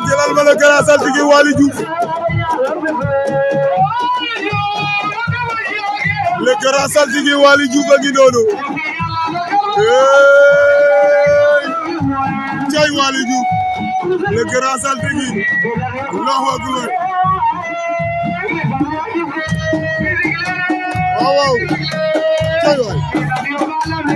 jëlal ma le grand saltige Waly Diouf le grand saltige Waly Diouf a ngi noonu cey Waly Diouf le grand saltige Allahu akbar waaw waaw cey waay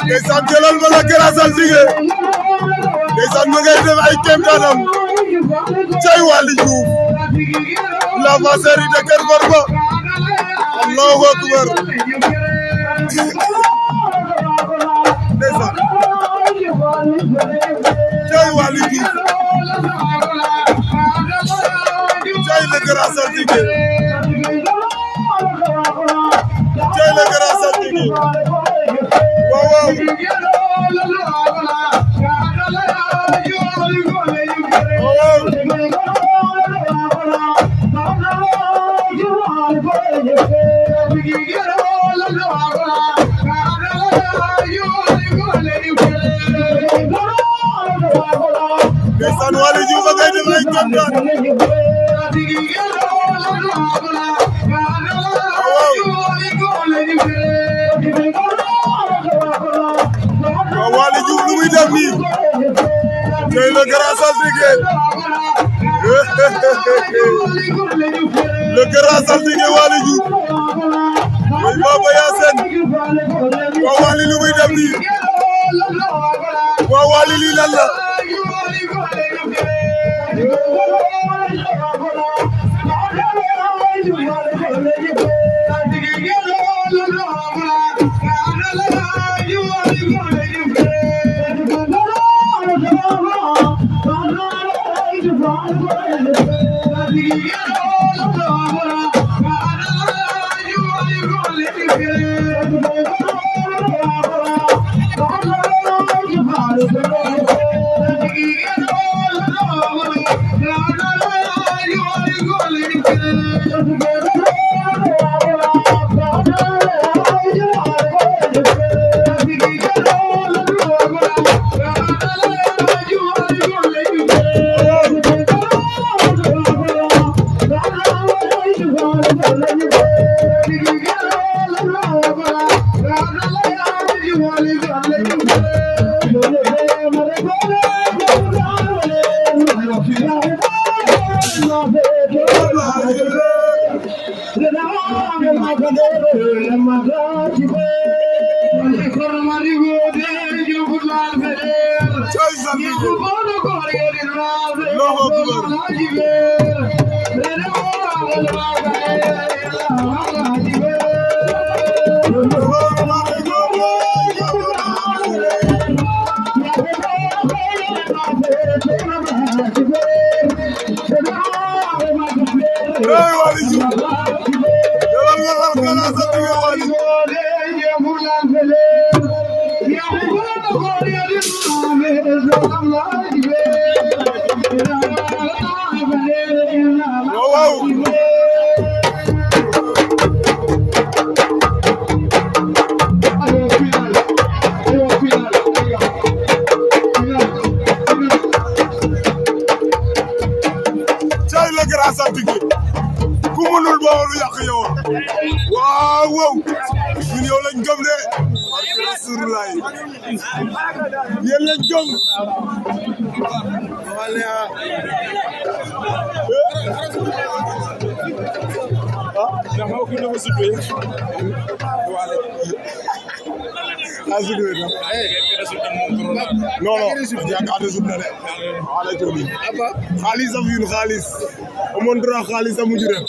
ndeysaan jëlal ma la grand saltige ndeysaan ma ngay def ay kéemtaanam cey Waly Diouf la vacherie de Keur Barba Allahu akbar ndeysaan cey Waly Diouf cey le grand saltige cey le grand saltige waaw waaw ndeysaan Waly Diouf a ngay def ay kéemtaan Waly Diouf lu muy def nii tey le grand saltige le grand saltige Waly Diouf mooy Baba Yacine waaw Waly lu muy def nii waaw Waly lii lan la ku mënul boobu yàq yow waaw waaw ñun yow lañ gëm de barke Rasulullah yéen lañ gëm wala dama ko no sudwe azudwe non non ya ka azudwe de ala jodi khalis afin khalis o mon dra khalis amu jure